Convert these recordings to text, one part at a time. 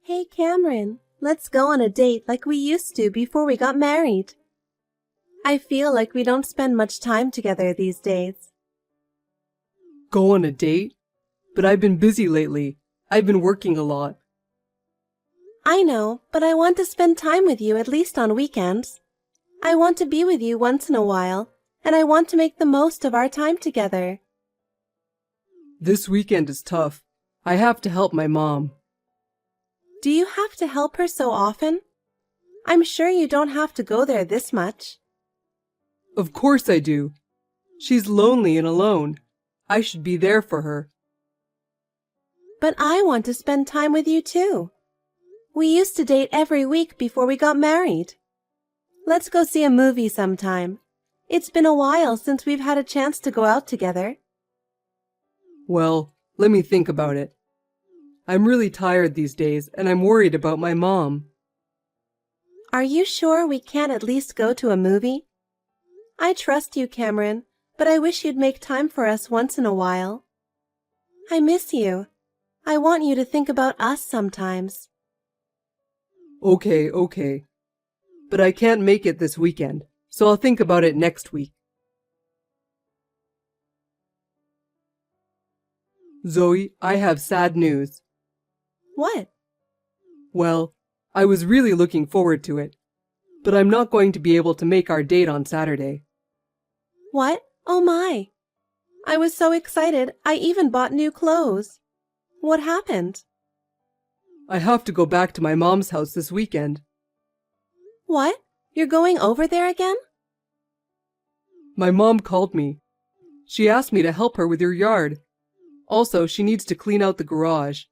Hey Cameron, let's go on a date like we used to before we got married. I feel like we don't spend much time together these days. Go on a date? But I've been busy lately. I've been working a lot. I know, but I want to spend time with you at least on weekends. I want to be with you once in a while, and I want to make the most of our time together. This weekend is tough. I have to help my mom. Do you have to help her so often? I'm sure you don't have to go there this much. Of course I do. She's lonely and alone. I should be there for her. But I want to spend time with you too. We used to date every week before we got married. Let's go see a movie sometime. It's been a while since we've had a chance to go out together. Well, let me think about it. I'm really tired these days and I'm worried about my mom. Are you sure we can't at least go to a movie? I trust you, Cameron, but I wish you'd make time for us once in a while. I miss you. I want you to think about us sometimes. Okay. But I can't make it this weekend, so I'll think about it next week. Zoe, I have sad news. What? Well, I was really looking forward to it, but I'm not going to be able to make our date on Saturday. What? Oh my! I was so excited, I even bought new clothes. What happened? I have to go back to my mom's house this weekend. What? You're going over there again? My mom called me. She asked me to help her with your yard. Also, she needs to clean out the garage.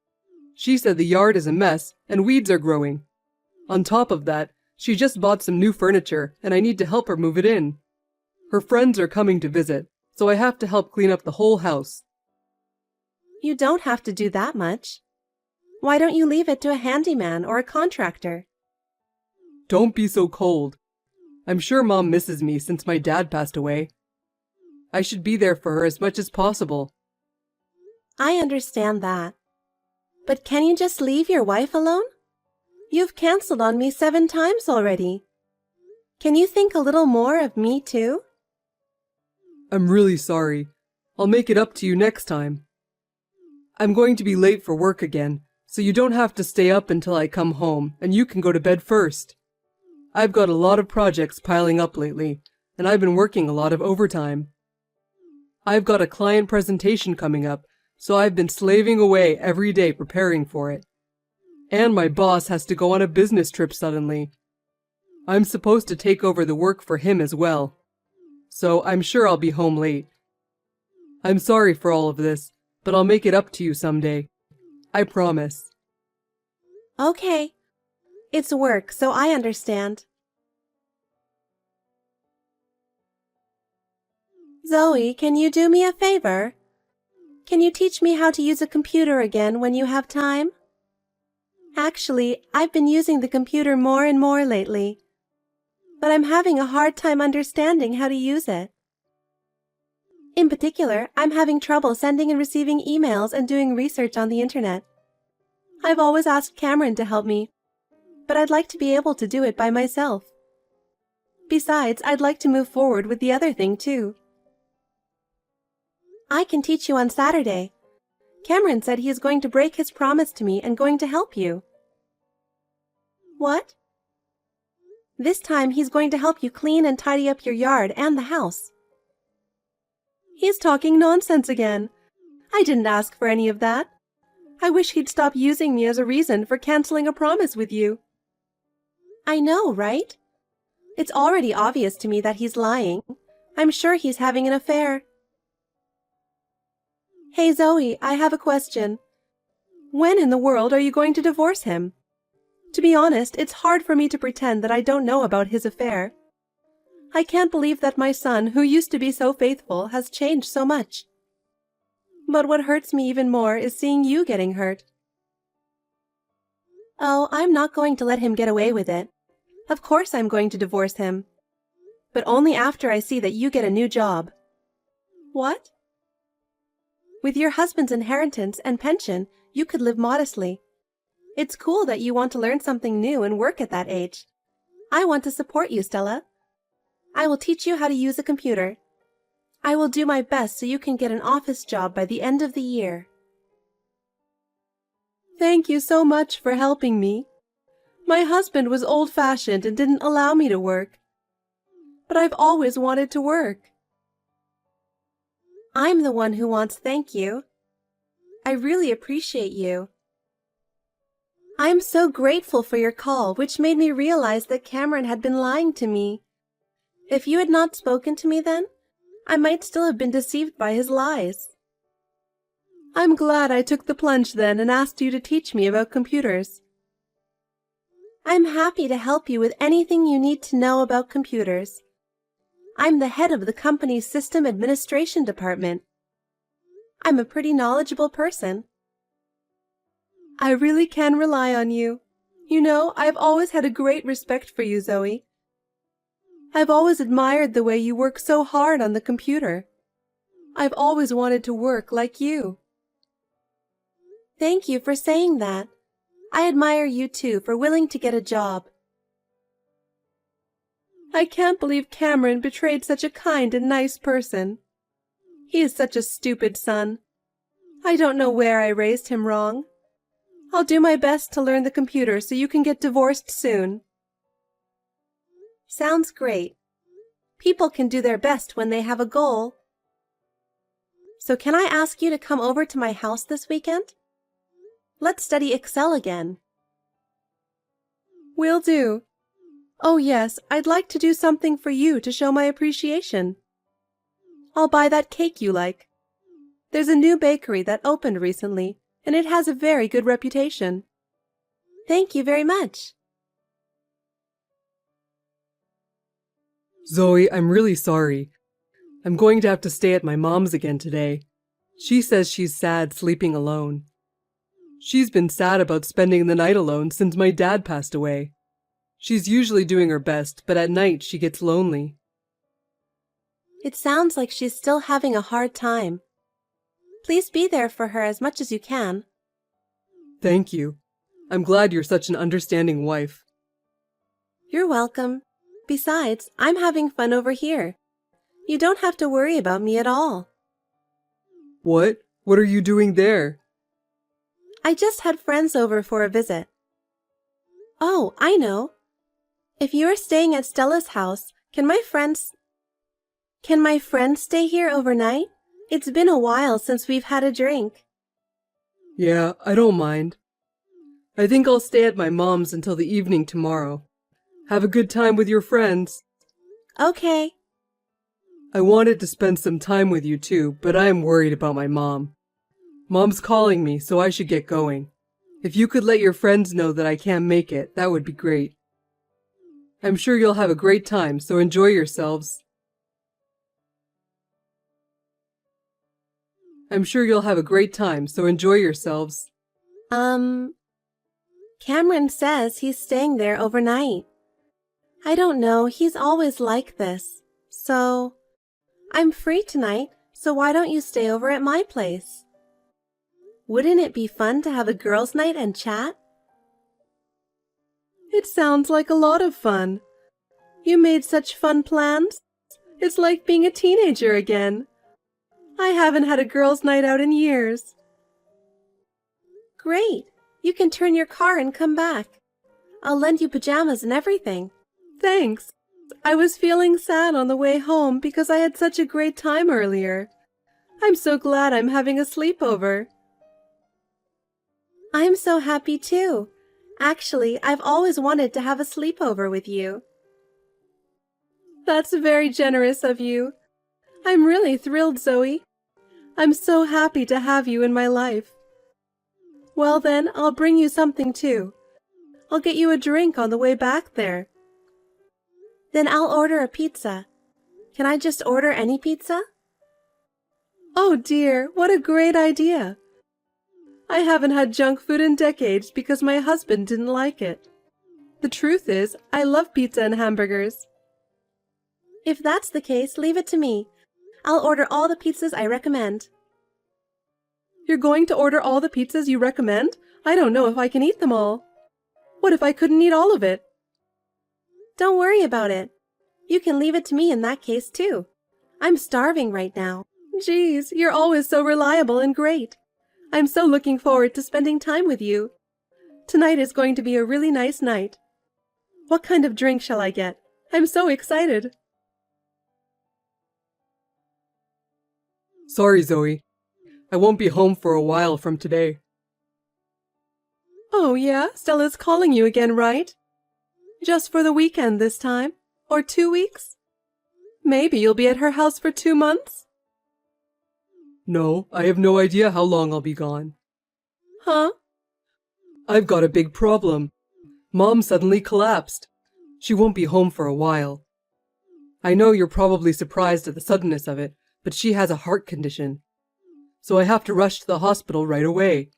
She said the yard is a mess and weeds are growing. On top of that, she just bought some new furniture and I need to help her move it in. Her friends are coming to visit, so I have to help clean up the whole house. You don't have to do that much. Why don't you leave it to a handyman or a contractor? Don't be so cold. I'm sure Mom misses me since my dad passed away. I should be there for her as much as possible. I understand that. But can you just leave your wife alone? You've canceled on me 7 times already. Can you think a little more of me too? I'm really sorry. I'll make it up to you next time. I'm going to be late for work again, so you don't have to stay up until I come home and you can go to bed first. I've got a lot of projects piling up lately, and I've been working a lot of overtime. I've got a client presentation coming up, so I've been slaving away every day preparing for it. And my boss has to go on a business trip suddenly. I'm supposed to take over the work for him as well, so I'm sure I'll be home late. I'm sorry for all of this, but I'll make it up to you someday. I promise. Okay. It's work, so I understand. Zoe, can you do me a favor? Can you teach me how to use a computer again when you have time? Actually, I've been using the computer more and more lately, but I'm having a hard time understanding how to use it. In particular, I'm having trouble sending and receiving emails and doing research on the internet. I've always asked Cameron to help me, but I'd like to be able to do it by myself. Besides, I'd like to move forward with the other thing too. I can teach you on Saturday. Cameron said he is going to break his promise to me and going to help you. What? This time he's going to help you clean and tidy up your yard and the house. He's talking nonsense again. I didn't ask for any of that. I wish he'd stop using me as a reason for canceling a promise with you. I know, right? It's already obvious to me that he's lying. I'm sure he's having an affair. Hey Zoe, I have a question. When in the world are you going to divorce him? To be honest, it's hard for me to pretend that I don't know about his affair. I can't believe that my son, who used to be so faithful, has changed so much. But what hurts me even more is seeing you getting hurt. Oh, I'm not going to let him get away with it. Of course I'm going to divorce him. But only after I see that you get a new job. What? With your husband's inheritance and pension, you could live modestly. It's cool that you want to learn something new and work at that age. I want to support you, Stella. I will teach you how to use a computer. I will do my best so you can get an office job by the end of the year. Thank you so much for helping me. My husband was old-fashioned and didn't allow me to work. But I've always wanted to work. I'm the one who wants thank you. I really appreciate you. I am so grateful for your call, which made me realize that Cameron had been lying to me. If you had not spoken to me then, I might still have been deceived by his lies. I'm glad I took the plunge then and asked you to teach me about computers. I'm happy to help you with anything you need to know about computers. I'm the head of the company's system administration department. I'm a pretty knowledgeable person. I really can rely on you. You know, I've always had a great respect for you, Zoe. I've always admired the way you work so hard on the computer. I've always wanted to work like you. Thank you for saying that. I admire you too for willing to get a job. I can't believe Cameron betrayed such a kind and nice person. He is such a stupid son. I don't know where I raised him wrong. I'll do my best to learn the computer so you can get divorced soon. Sounds great. People can do their best when they have a goal. So can I ask you to come over to my house this weekend? Let's study Excel again. Will do. Oh yes, I'd like to do something for you to show my appreciation. I'll buy that cake you like. There's a new bakery that opened recently, and it has a very good reputation. Thank you very much. Zoe, I'm really sorry. I'm going to have to stay at my mom's again today. She says she's sad sleeping alone. She's been sad about spending the night alone since my dad passed away. She's usually doing her best, but at night she gets lonely. It sounds like she's still having a hard time. Please be there for her as much as you can. Thank you. I'm glad you're such an understanding wife. You're welcome. Besides, I'm having fun over here. You don't have to worry about me at all. What? What are you doing there? I just had friends over for a visit. Oh, I know. If you are staying at Stella's house, can my friends stay here overnight? It's been a while since we've had a drink. Yeah, I don't mind. I think I'll stay at my mom's until the evening tomorrow. Have a good time with your friends. Okay. I wanted to spend some time with you too, but I am worried about my mom. Mom's calling me, so I should get going. If you could let your friends know that I can't make it, that would be great. I'm sure you'll have a great time, so enjoy yourselves. I'm sure you'll have a great time, so enjoy yourselves. Cameron says he's staying there overnight. I don't know, he's always like this. So, I'm free tonight, so why don't you stay over at my place? Wouldn't it be fun to have a girls' night and chat? It sounds like a lot of fun. You made such fun plans. It's like being a teenager again. I haven't had a girls' night out in years. Great. You can turn your car and come back. I'll lend you pajamas and everything. Thanks. I was feeling sad on the way home because I had such a great time earlier. I'm so glad I'm having a sleepover. I'm so happy too. Actually, I've always wanted to have a sleepover with you. That's very generous of you. I'm really thrilled, Zoe. I'm so happy to have you in my life. Well then, I'll bring you something too. I'll get you a drink on the way back there. Then I'll order a pizza. Can I just order any pizza? Oh dear, what a great idea. I haven't had junk food in decades because my husband didn't like it. The truth is, I love pizza and hamburgers. If that's the case, leave it to me. I'll order all the pizzas I recommend. You're going to order all the pizzas you recommend? I don't know if I can eat them all. What if I couldn't eat all of it? Don't worry about it. You can leave it to me in that case, too. I'm starving right now. Geez, you're always so reliable and great. I'm so looking forward to spending time with you. Tonight is going to be a really nice night. What kind of drink shall I get? I'm so excited. Sorry, Zoe. I won't be home for a while from today. Oh, yeah? Stella's calling you again, right? Just for the weekend this time? Or 2 weeks? Maybe you'll be at her house for 2 months? No, I have no idea how long I'll be gone. Huh? I've got a big problem. Mom suddenly collapsed. She won't be home for a while. I know you're probably surprised at the suddenness of it, but she has a heart condition. So I have to rush to the hospital right away.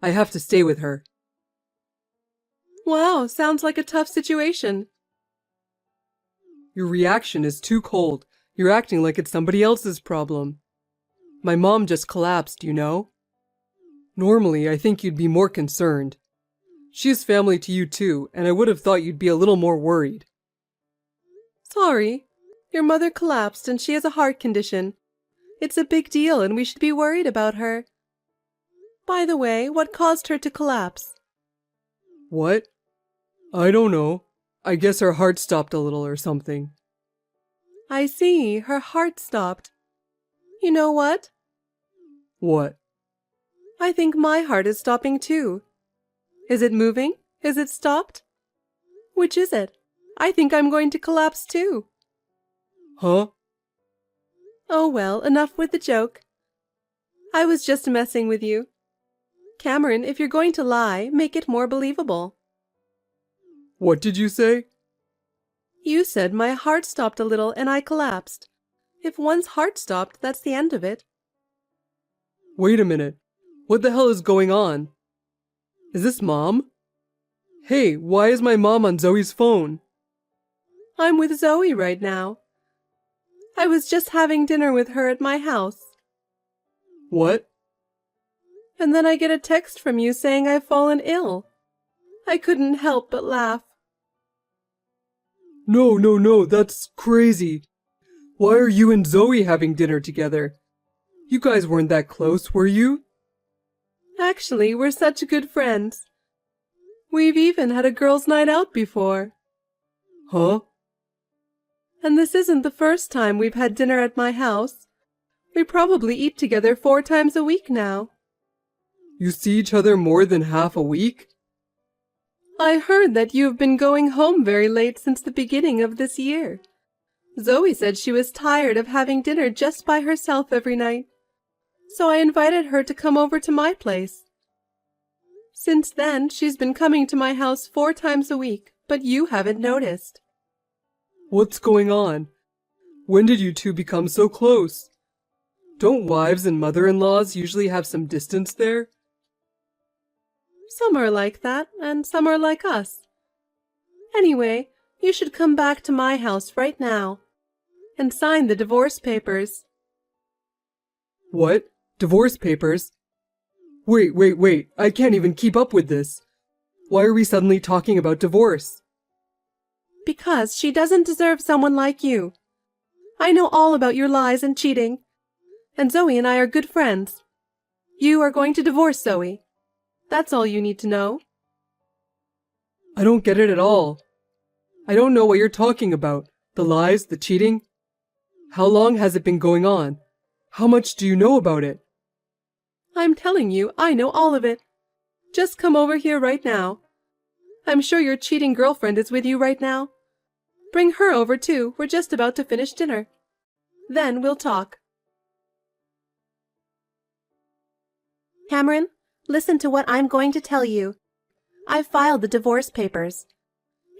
I have to stay with her. Wow, sounds like a tough situation. Your reaction is too cold. You're acting like it's somebody else's problem. My mom just collapsed, you know? Normally, I think you'd be more concerned. She's family to you too, and I would have thought you'd be a little more worried. Sorry. Your mother collapsed and she has a heart condition. It's a big deal and we should be worried about her. By the way, what caused her to collapse? What? I don't know. I guess her heart stopped a little or something. I see, her heart stopped. You know what? What? I think my heart is stopping too. Is it moving? Is it stopped? Which is it? I think I'm going to collapse too. Huh? Oh well, enough with the joke. I was just messing with you. Cameron, if you're going to lie, make it more believable. What did you say? You said my heart stopped a little and I collapsed. If one's heart stopped, that's the end of it. Wait a minute. What the hell is going on? Is this Mom? Hey, why is my mom on Zoe's phone? I'm with Zoe right now. I was just having dinner with her at my house. What? And then I get a text from you saying I've fallen ill. I couldn't help but laugh. No, that's crazy. Why are you and Zoe having dinner together? You guys weren't that close, were you? Actually, we're such good friends. We've even had a girls' night out before. Huh? And this isn't the first time we've had dinner at my house. We probably eat together 4 times a week now. You see each other more than half a week? I heard that you've been going home very late since the beginning of this year. Zoe said she was tired of having dinner just by herself every night, so I invited her to come over to my place. Since then, she's been coming to my house 4 times a week, but you haven't noticed. What's going on? When did you two become so close? Don't wives and mother-in-laws usually have some distance there? Some are like that, and some are like us. Anyway, you should come back to my house right now and sign the divorce papers. What? Divorce papers? Wait, I can't even keep up with this. Why are we suddenly talking about divorce? Because she doesn't deserve someone like you. I know all about your lies and cheating, and Zoe and I are good friends. You are going to divorce Zoe. That's all you need to know. I don't get it at all. I don't know what you're talking about. The lies, the cheating. How long has it been going on? How much do you know about it? I'm telling you, I know all of it. Just come over here right now. I'm sure your cheating girlfriend is with you right now. Bring her over too. We're just about to finish dinner. Then we'll talk. Cameron, listen to what I'm going to tell you. I've filed the divorce papers.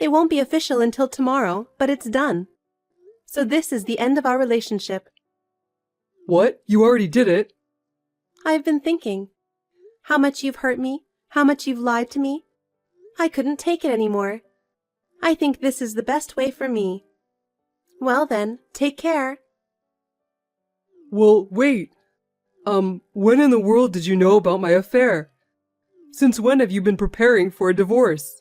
It won't be official until tomorrow, but it's done. So this is the end of our relationship. What? You already did it? I've been thinking. How much you've hurt me, how much you've lied to me. I couldn't take it anymore. I think this is the best way for me. Well then, take care. Well, wait. When in the world did you know about my affair? Since when have you been preparing for a divorce?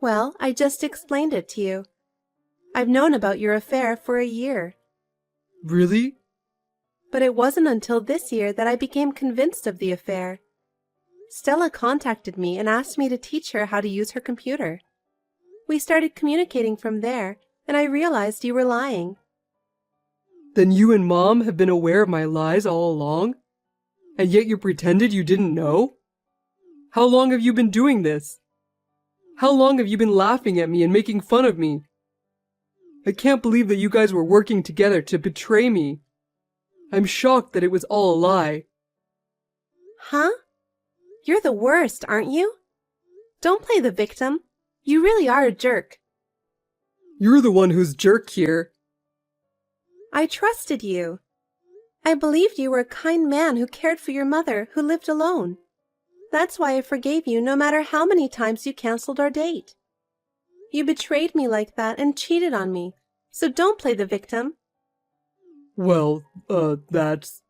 Well, I just explained it to you. I've known about your affair for a year. Really? But it wasn't until this year that I became convinced of the affair. Stella contacted me and asked me to teach her how to use her computer. We started communicating from there, and I realized you were lying. Then you and Mom have been aware of my lies all along? And yet you pretended you didn't know? How long have you been doing this? How long have you been laughing at me and making fun of me? I can't believe that you guys were working together to betray me. I'm shocked that it was all a lie. Huh? You're the worst, aren't you? Don't play the victim. You really are a jerk. You're the one who's jerk here. I trusted you. I believed you were a kind man who cared for your mother, who lived alone. That's why I forgave you no matter how many times you canceled our date. You betrayed me like that and cheated on me, so don't play the victim. Well, that's...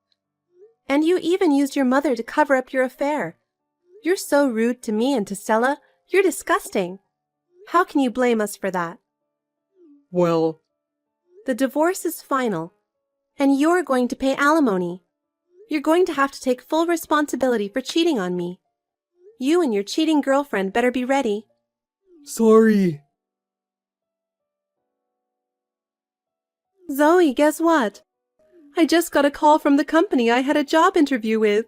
And you even used your mother to cover up your affair. You're so rude to me and to Stella. You're disgusting. How can you blame us for that? Well... The divorce is final, and you're going to pay alimony. You're going to have to take full responsibility for cheating on me. You and your cheating girlfriend better be ready. Sorry. Zoe, guess what? I just got a call from the company I had a job interview with.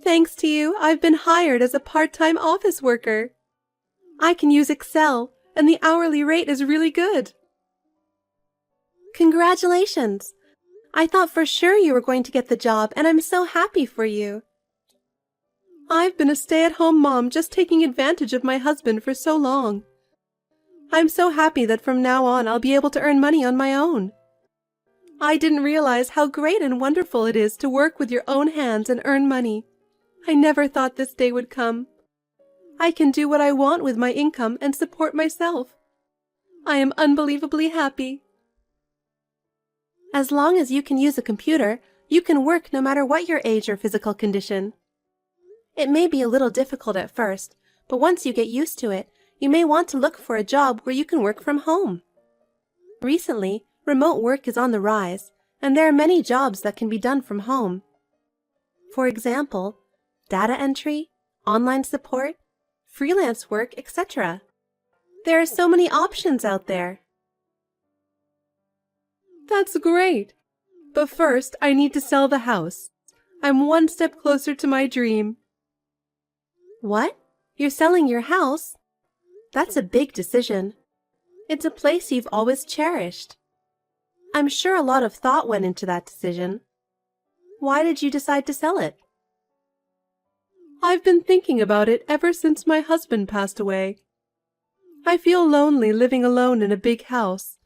Thanks to you, I've been hired as a part-time office worker. I can use Excel, and the hourly rate is really good. Congratulations! I thought for sure you were going to get the job, and I'm so happy for you. I've been a stay-at-home mom just taking advantage of my husband for so long. I'm so happy that from now on I'll be able to earn money on my own. I didn't realize how great and wonderful it is to work with your own hands and earn money. I never thought this day would come. I can do what I want with my income and support myself. I am unbelievably happy. As long as you can use a computer, you can work no matter what your age or physical condition. It may be a little difficult at first, but once you get used to it, you may want to look for a job where you can work from home. Recently, remote work is on the rise, and there are many jobs that can be done from home. For example, data entry, online support, freelance work, etc. There are so many options out there. That's great! But first, I need to sell the house. I'm one step closer to my dream. What? You're selling your house? That's a big decision. It's a place you've always cherished. I'm sure a lot of thought went into that decision. Why did you decide to sell it? I've been thinking about it ever since my husband passed away. I feel lonely living alone in a big house.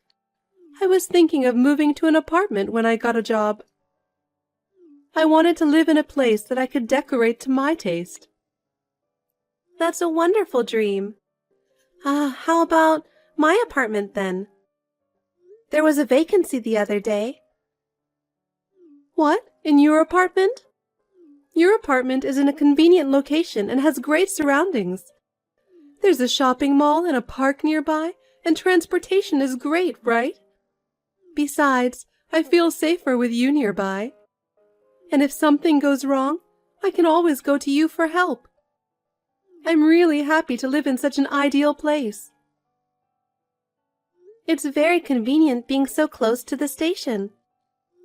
I was thinking of moving to an apartment when I got a job. I wanted to live in a place that I could decorate to my taste. That's a wonderful dream. How about my apartment then? There was a vacancy the other day. What? In your apartment? Your apartment is in a convenient location and has great surroundings. There's a shopping mall and a park nearby, and transportation is great, right? Besides, I feel safer with you nearby. And if something goes wrong, I can always go to you for help. I'm really happy to live in such an ideal place. It's very convenient being so close to the station.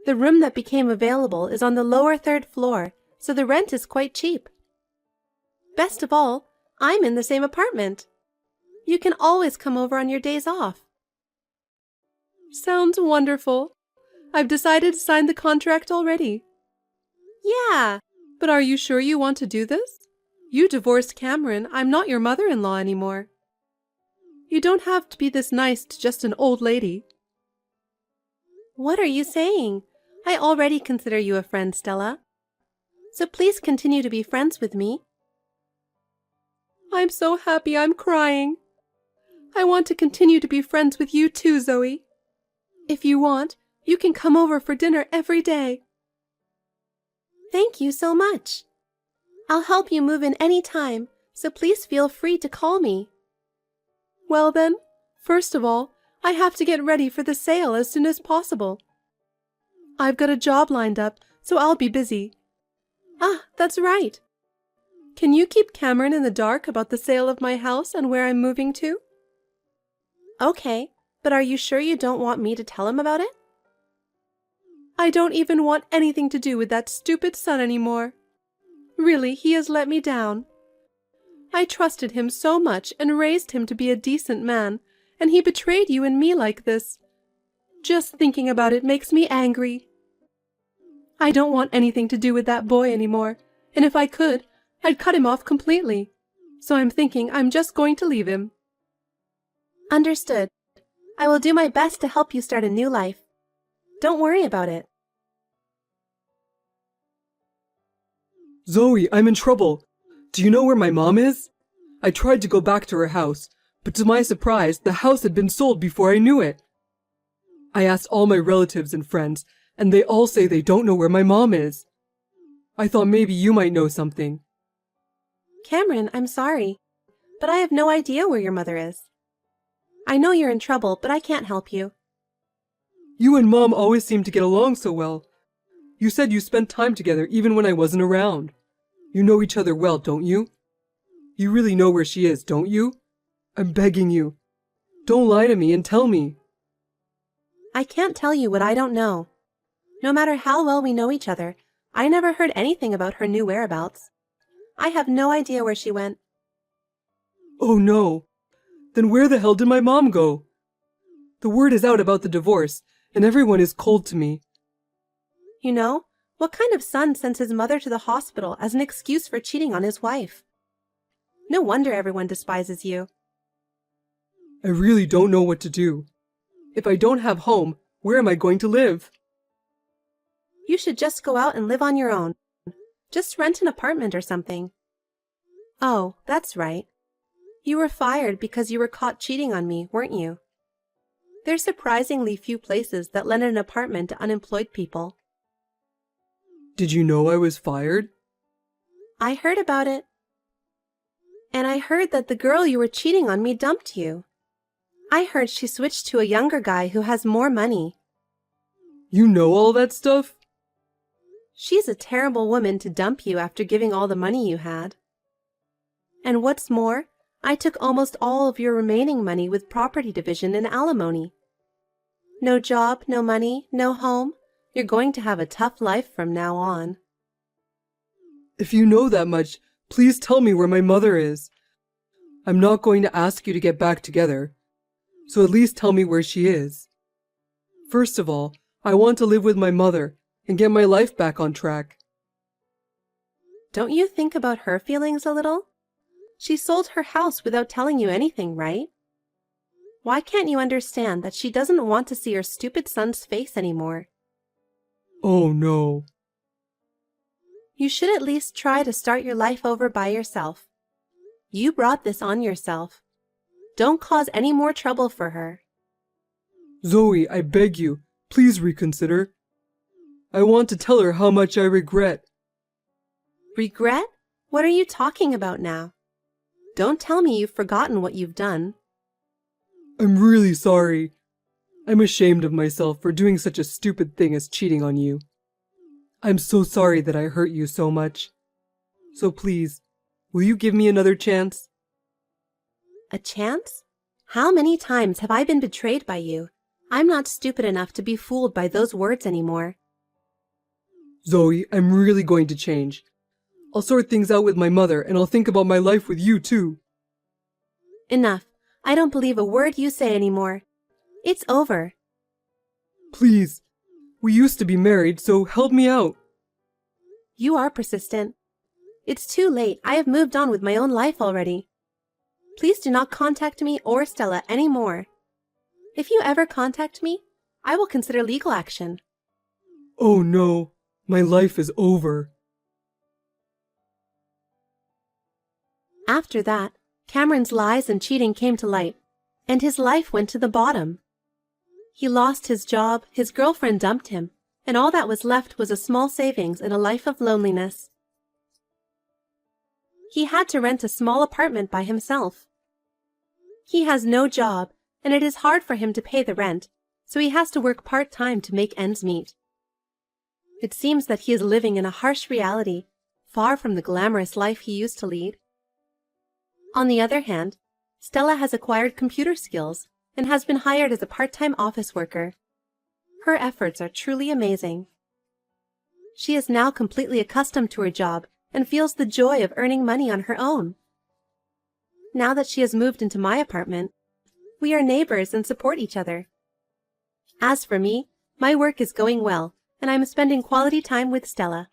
The room that became available is on the lower third floor, so the rent is quite cheap. Best of all, I'm in the same apartment. You can always come over on your days off. Sounds wonderful. I've decided to sign the contract already. Yeah, but are you sure you want to do this? You divorced Cameron. I'm not your mother-in-law anymore. You don't have to be this nice to just an old lady. What are you saying? I already consider you a friend, Stella. So please continue to be friends with me. I'm so happy I'm crying. I want to continue to be friends with you too, Zoe. If you want, you can come over for dinner every day. Thank you so much. I'll help you move in any time, so please feel free to call me. Well then, first of all, I have to get ready for the sale as soon as possible. I've got a job lined up, so I'll be busy. Ah, that's right. Can you keep Cameron in the dark about the sale of my house and where I'm moving to? Okay, but are you sure you don't want me to tell him about it? I don't even want anything to do with that stupid son anymore. Really, he has let me down. I trusted him so much and raised him to be a decent man, and he betrayed you and me like this. Just thinking about it makes me angry. I don't want anything to do with that boy anymore, and if I could, I'd cut him off completely. So I'm thinking I'm just going to leave him. Understood. I will do my best to help you start a new life. Don't worry about it. Zoe, I'm in trouble. Do you know where my mom is? I tried to go back to her house, but to my surprise, the house had been sold before I knew it. I asked all my relatives and friends, and they all say they don't know where my mom is. I thought maybe you might know something. Cameron, I'm sorry, but I have no idea where your mother is. I know you're in trouble, but I can't help you. You and Mom always seem to get along so well. You said you spent time together even when I wasn't around. You know each other well, don't you? You really know where she is, don't you? I'm begging you. Don't lie to me and tell me. I can't tell you what I don't know. No matter how well we know each other, I never heard anything about her new whereabouts. I have no idea where she went. Oh no. Then where the hell did my mom go? The word is out about the divorce, and everyone is cold to me. You know, what kind of son sends his mother to the hospital as an excuse for cheating on his wife? No wonder everyone despises you. I really don't know what to do. If I don't have home, where am I going to live? You should just go out and live on your own. Just rent an apartment or something. Oh, that's right. You were fired because you were caught cheating on me, weren't you? There's surprisingly few places that lend an apartment to unemployed people. Did you know I was fired? I heard about it. And I heard that the girl you were cheating on me dumped you. I heard she switched to a younger guy who has more money. You know all that stuff? She's a terrible woman to dump you after giving all the money you had. And what's more, I took almost all of your remaining money with property division and alimony. No job, no money, no home. You're going to have a tough life from now on. If you know that much, please tell me where my mother is. I'm not going to ask you to get back together, so at least tell me where she is. First of all, I want to live with my mother and get my life back on track. Don't you think about her feelings a little? She sold her house without telling you anything, right? Why can't you understand that she doesn't want to see her stupid son's face anymore? Oh no. You should at least try to start your life over by yourself. You brought this on yourself. Don't cause any more trouble for her. Zoe, I beg you, please reconsider. I want to tell her how much I regret. Regret? What are you talking about now? Don't tell me you've forgotten what you've done. I'm really sorry. I'm ashamed of myself for doing such a stupid thing as cheating on you. I'm so sorry that I hurt you so much. So please, will you give me another chance? A chance? How many times have I been betrayed by you? I'm not stupid enough to be fooled by those words anymore. Zoe, I'm really going to change. I'll sort things out with my mother and I'll think about my life with you too. Enough. I don't believe a word you say anymore. It's over. Please. We used to be married, so help me out. You are persistent. It's too late. I have moved on with my own life already. Please do not contact me or Stella anymore. If you ever contact me, I will consider legal action. Oh no, my life is over. After that, Cameron's lies and cheating came to light, and his life went to the bottom. He lost his job, his girlfriend dumped him, and all that was left was a small savings and a life of loneliness. He had to rent a small apartment by himself. He has no job, and it is hard for him to pay the rent, so he has to work part-time to make ends meet. It seems that he is living in a harsh reality, far from the glamorous life he used to lead. On the other hand, Stella has acquired computer skills and has been hired as a part-time office worker. Her efforts are truly amazing. She is now completely accustomed to her job and feels the joy of earning money on her own. Now that she has moved into my apartment, we are neighbors and support each other. As for me, my work is going well, and I am spending quality time with Stella.